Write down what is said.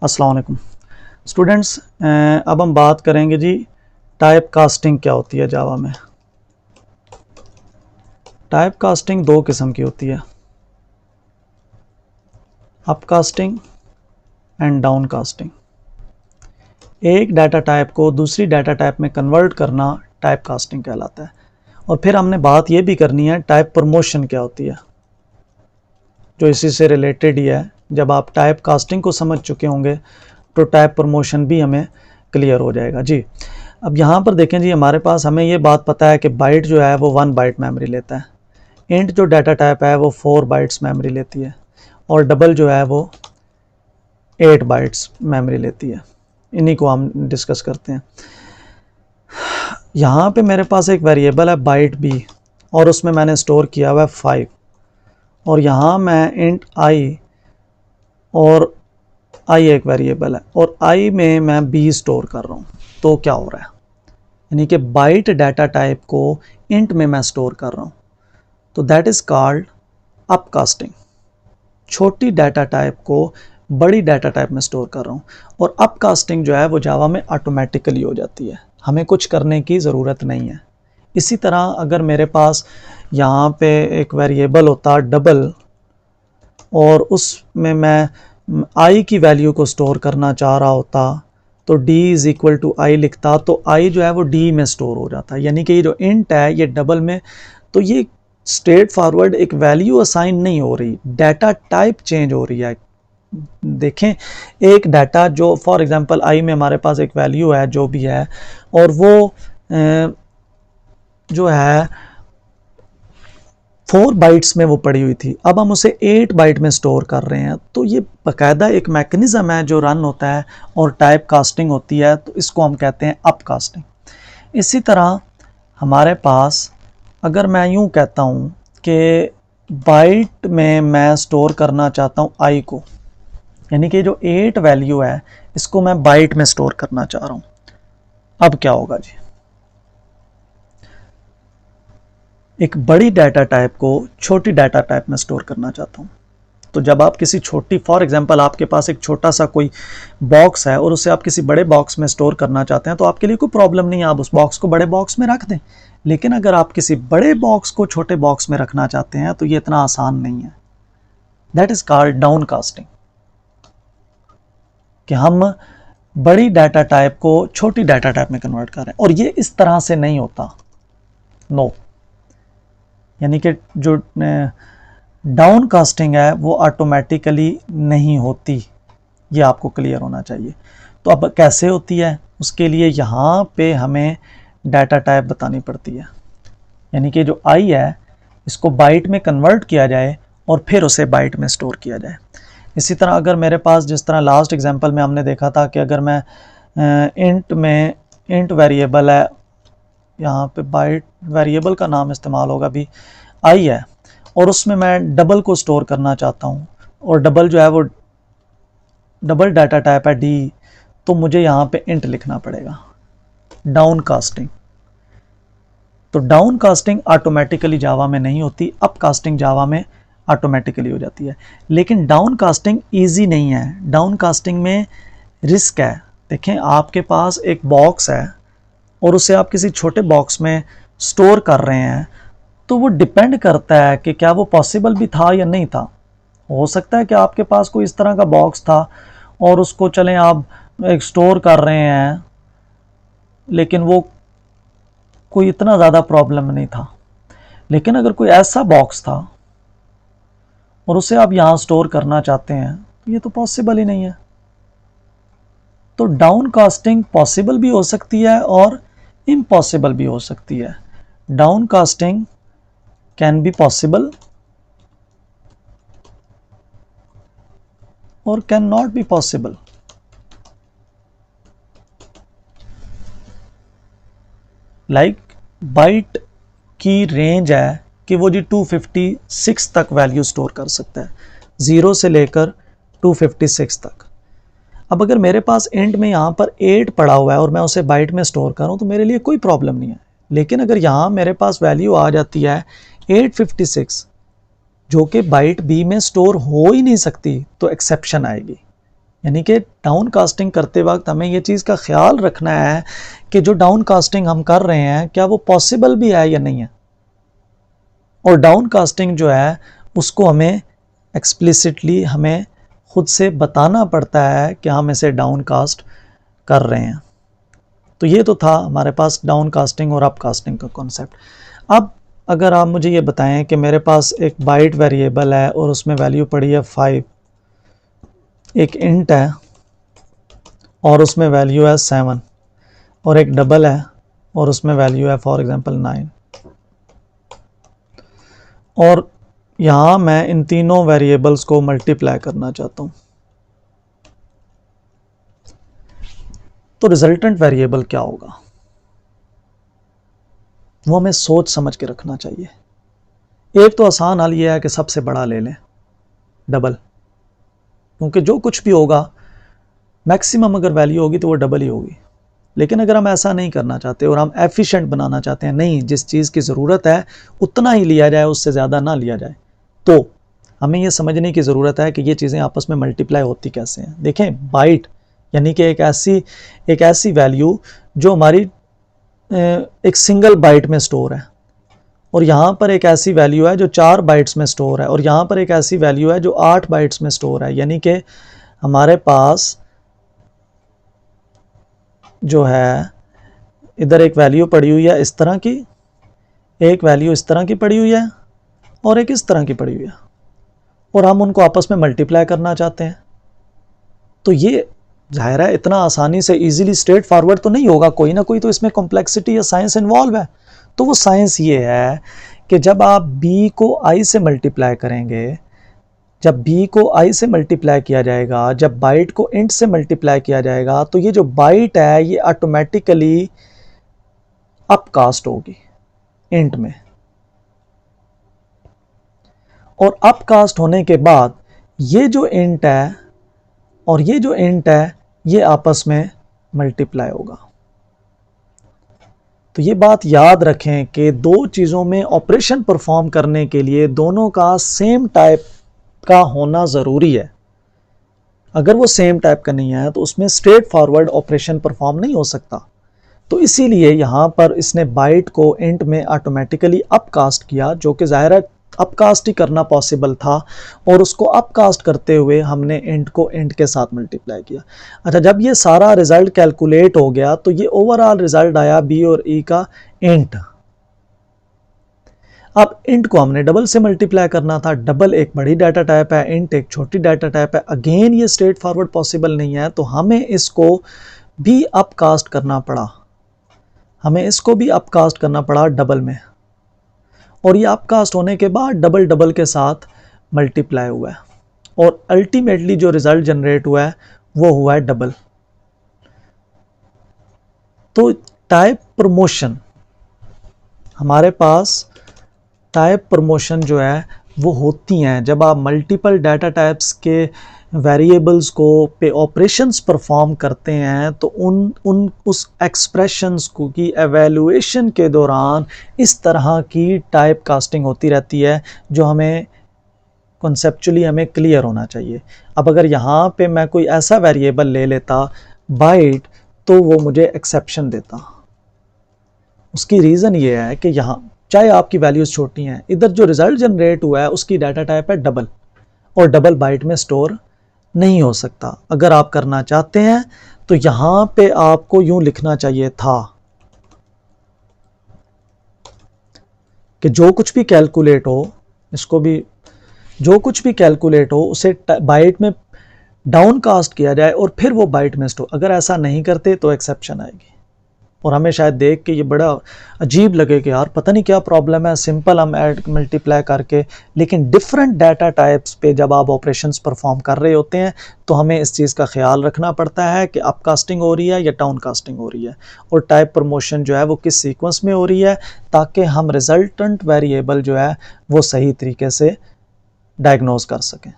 अस्सलाम वालेकुम स्टूडेंट्स। अब हम बात करेंगे जी टाइप कास्टिंग क्या होती है जावा में। टाइप कास्टिंग दो किस्म की होती है, up casting and down casting. एक डाटा टाइप को दूसरी डाटा टाइप में कन्वर्ट करना टाइप कास्टिंग कहलाता है। और फिर हमने बात ये भी करनी है टाइप प्रमोशन क्या होती है, जो इसी से रिलेटेड ही है। जब आप टाइप कास्टिंग को समझ चुके होंगे तो टाइप प्रमोशन भी हमें क्लियर हो जाएगा जी। अब यहाँ पर देखें जी, हमारे पास हमें ये बात पता है कि बाइट जो है वो 1 बाइट मेमोरी लेता है, इंट जो डाटा टाइप है वो 4 बाइट्स मेमोरी लेती है, और डबल जो है वो 8 बाइट्स मेमोरी लेती है। इन्हीं को हम डिस्कस करते हैं। यहाँ पे मेरे पास एक वेरिएबल है बाइट बी, और उसमें मैंने स्टोर किया हुआ है 5, और यहाँ मैं इंट आई, और आई एक वेरिएबल है, और आई में मैं बी स्टोर कर रहा हूँ। तो क्या हो रहा है, यानी कि बाइट डाटा टाइप को इंट में मैं स्टोर कर रहा हूँ, तो दैट इज़ कॉल्ड अपकास्टिंग। छोटी डाटा टाइप को बड़ी डाटा टाइप में स्टोर कर रहा हूँ, और अपकास्टिंग जो है वो जावा में ऑटोमेटिकली हो जाती है, हमें कुछ करने की ज़रूरत नहीं है। इसी तरह अगर मेरे पास यहाँ पे एक वेरिएबल होता डबल, और उसमें मैं आई की वैल्यू को स्टोर करना चाह रहा होता, तो d इज़ इक्वल टू आई लिखता, तो i जो है वो d में स्टोर हो जाता है। यानी कि ये जो इंट है ये डबल में, तो ये स्ट्रेट फॉरवर्ड एक वैल्यू असाइन नहीं हो रही, डाटा टाइप चेंज हो रही है। देखें, एक डाटा जो फॉर एग्जांपल i में हमारे पास एक वैल्यू है जो भी है, और वो जो है 4 बाइट्स में वो पड़ी हुई थी, अब हम उसे 8 बाइट में स्टोर कर रहे हैं। तो ये बाकायदा एक मैकेनिज़्म है जो रन होता है और टाइप कास्टिंग होती है, तो इसको हम कहते हैं अप कास्टिंग। इसी तरह हमारे पास अगर मैं यूँ कहता हूँ कि बाइट में मैं स्टोर करना चाहता हूँ आई को, यानी कि जो 8 वैल्यू है इसको मैं बाइट में स्टोर करना चाह रहा हूँ। अब क्या होगा जी, एक बड़ी डाटा टाइप को छोटी डाटा टाइप में स्टोर करना चाहता हूँ। तो जब आप किसी छोटी, फॉर एग्जांपल आपके पास एक छोटा सा कोई बॉक्स है और उसे आप किसी बड़े बॉक्स में स्टोर करना चाहते हैं, तो आपके लिए कोई प्रॉब्लम नहीं है, आप उस बॉक्स को बड़े बॉक्स में रख दें। लेकिन अगर आप किसी बड़े बॉक्स को छोटे बॉक्स में रखना चाहते हैं तो ये इतना आसान नहीं है। That is called down casting, कि हम बड़ी डाटा टाइप को छोटी डाटा टाइप में कन्वर्ट कर रहे हैं, और ये इस तरह से नहीं होता, नो। यानी कि जो डाउन कास्टिंग है वो ऑटोमेटिकली नहीं होती, ये आपको क्लियर होना चाहिए। तो अब कैसे होती है, उसके लिए यहाँ पे हमें डाटा टाइप बतानी पड़ती है। यानी कि जो आई है इसको बाइट में कन्वर्ट किया जाए और फिर उसे बाइट में स्टोर किया जाए। इसी तरह अगर मेरे पास, जिस तरह लास्ट एग्जांपल में हमने देखा था कि अगर मैं इंट वेरिएबल है, यहाँ पे बाइट वेरिएबल का नाम इस्तेमाल होगा भी आई है, और उसमें मैं डबल को स्टोर करना चाहता हूँ, और डबल जो है वो डबल डाटा टाइप है डी, तो मुझे यहाँ पे इंट लिखना पड़ेगा, डाउन कास्टिंग। तो डाउन कास्टिंग ऑटोमेटिकली जावा में नहीं होती, अप कास्टिंग जावा में ऑटोमेटिकली हो जाती है। लेकिन डाउन कास्टिंग ईजी नहीं है, डाउन कास्टिंग में रिस्क है। देखें, आपके पास एक बॉक्स है और उसे आप किसी छोटे बॉक्स में स्टोर कर रहे हैं, तो वो डिपेंड करता है कि क्या वो पॉसिबल भी था या नहीं था। हो सकता है कि आपके पास कोई इस तरह का बॉक्स था और उसको चलें आप एक स्टोर कर रहे हैं, लेकिन वो कोई इतना ज़्यादा प्रॉब्लम नहीं था। लेकिन अगर कोई ऐसा बॉक्स था और उसे आप यहाँ स्टोर करना चाहते हैं, तो ये तो पॉसिबल ही नहीं है। तो डाउन कास्टिंग पॉसिबल भी हो सकती है और इम्पॉसिबल भी हो सकती है। Downcasting can be possible or cannot be possible. Like byte की रेंज है कि वो जी 256 तक वैल्यू स्टोर कर सकता है, 0 से लेकर 256 तक। अब अगर मेरे पास एंड में यहाँ पर 8 पड़ा हुआ है और मैं उसे बाइट में स्टोर करूँ तो मेरे लिए कोई प्रॉब्लम नहीं है। लेकिन अगर यहाँ मेरे पास वैल्यू आ जाती है 856, जो कि बाइट बी में स्टोर हो ही नहीं सकती, तो एक्सेप्शन आएगी। यानी कि डाउन कास्टिंग करते वक्त हमें ये चीज़ का ख्याल रखना है कि जो डाउन कास्टिंग हम कर रहे हैं क्या वो पॉसिबल भी है या नहीं है, और डाउन कास्टिंग जो है उसको हमें एक्सप्लिसिटली हमें खुद से बताना पड़ता है कि हम इसे डाउन कास्ट कर रहे हैं। तो ये तो था हमारे पास डाउन कास्टिंग और अप कास्टिंग का कॉन्सेप्ट। अब अगर आप मुझे ये बताएं कि मेरे पास एक बाइट वेरिएबल है और उसमें वैल्यू पड़ी है 5, एक इंट है और उसमें वैल्यू है 7, और एक डबल है और उसमें वैल्यू है फॉर एग्जांपल 9, और यहाँ मैं इन तीनों वेरिएबल्स को मल्टीप्लाई करना चाहता हूँ, तो रिजल्टेंट वेरिएबल क्या होगा वो हमें सोच समझ के रखना चाहिए। एक तो आसान हल ये है कि सबसे बड़ा ले लें, डबल, क्योंकि जो कुछ भी होगा मैक्सिमम अगर वैल्यू होगी तो वो डबल ही होगी। लेकिन अगर हम ऐसा नहीं करना चाहते और हम एफिशिएंट बनाना चाहते हैं, नहीं, जिस चीज़ की ज़रूरत है उतना ही लिया जाए, उससे ज़्यादा ना लिया जाए, तो हमें ये समझने की ज़रूरत है कि ये चीज़ें आपस में मल्टीप्लाई होती कैसे हैं। देखें, बाइट यानी कि एक ऐसी वैल्यू जो हमारी एक सिंगल बाइट में स्टोर है, और यहाँ पर एक ऐसी वैल्यू है जो 4 बाइट्स में स्टोर है, और यहाँ पर एक ऐसी वैल्यू है जो 8 बाइट्स में स्टोर है। यानी कि हमारे पास जो है इधर एक वैल्यू पड़ी हुई है इस तरह की, एक वैल्यू इस तरह की पड़ी हुई है, और एक इस तरह की पड़ी हुई है, और हम उनको आपस में मल्टीप्लाई करना चाहते हैं। तो ये जाहिर है इतना आसानी से इजीली स्ट्रेट फॉरवर्ड तो नहीं होगा, कोई ना कोई तो इसमें कॉम्प्लेक्सिटी या साइंस इन्वॉल्व है। तो वो साइंस ये है कि जब आप b को i से मल्टीप्लाई करेंगे, जब b को i से मल्टीप्लाई किया जाएगा, जब बाइट को int से मल्टीप्लाई किया जाएगा, तो ये जो बाइट है ये ऑटोमेटिकली अपकास्ट होगी int में, और अपकास्ट होने के बाद ये जो int है और ये जो int है ये आपस में मल्टीप्लाई होगा। तो ये बात याद रखें कि दो चीज़ों में ऑपरेशन परफॉर्म करने के लिए दोनों का सेम टाइप का होना ज़रूरी है। अगर वो सेम टाइप का नहीं है तो उसमें स्ट्रेट फॉरवर्ड ऑपरेशन परफॉर्म नहीं हो सकता। तो इसीलिए यहाँ पर इसने बाइट को इंट में ऑटोमेटिकली अपकास्ट किया, जो कि ज़ाहिर है अपकास्ट ही करना पॉसिबल था, और उसको अपकास्ट करते हुए हमने इंट को इंट के साथ मल्टीप्लाई किया। अच्छा, जब ये सारा रिजल्ट कैलकुलेट हो गया तो ये ओवरऑल रिजल्ट आया बी और ई का इंट। अब इंट को हमने डबल से मल्टीप्लाई करना था। डबल एक बड़ी डाटा टाइप है, इंट एक छोटी डाटा टाइप है। अगेन ये स्ट्रेट फॉरवर्ड पॉसिबल नहीं है, तो हमें इसको भी अपकास्ट करना पड़ा, हमें इसको भी अपकास्ट करना पड़ा डबल में, और ये अपकास्ट होने के बाद डबल डबल के साथ मल्टीप्लाई हुआ है, और अल्टीमेटली जो रिजल्ट जनरेट हुआ है वो हुआ है डबल। तो टाइप प्रमोशन, हमारे पास टाइप प्रमोशन जो है वो होती हैं जब आप मल्टीपल डाटा टाइप्स के वेरिएबल्स को पे ऑपरेशंस परफॉर्म करते हैं, तो उस एक्सप्रेशंस को की एवेल्युएशन के दौरान इस तरह की टाइप कास्टिंग होती रहती है, जो हमें कॉन्सेप्चुअली हमें क्लियर होना चाहिए। अब अगर यहाँ पे मैं कोई ऐसा वेरिएबल ले लेता बाइट, तो वो मुझे एक्सेप्शन देता। उसकी रीज़न ये है कि यहाँ चाहे आपकी वैल्यूज़ छोटी हैं, इधर जो रिज़ल्ट जनरेट हुआ है उसकी डाटा टाइप है डबल, और डबल बाइट में स्टोर नहीं हो सकता। अगर आप करना चाहते हैं तो यहाँ पे आपको यूं लिखना चाहिए था कि जो कुछ भी कैलकुलेट हो, इसको भी जो कुछ भी कैलकुलेट हो उसे बाइट में डाउन कास्ट किया जाए और फिर वो बाइट में स्टोर। अगर ऐसा नहीं करते तो एक्सेप्शन आएगी, और हमें शायद देख के ये बड़ा अजीब लगे कि यार पता नहीं क्या प्रॉब्लम है, सिंपल हम ऐड मल्टीप्लाई करके। लेकिन डिफरेंट डाटा टाइप्स पे जब आप ऑपरेशंस परफॉर्म कर रहे होते हैं तो हमें इस चीज़ का ख्याल रखना पड़ता है कि अपकास्टिंग हो रही है या डाउन कास्टिंग हो रही है, और टाइप प्रमोशन जो है वो किस सीक्वेंस में हो रही है, ताकि हम रिजल्टेंट वेरिएबल जो है वो सही तरीके से डायग्नोज कर सकें।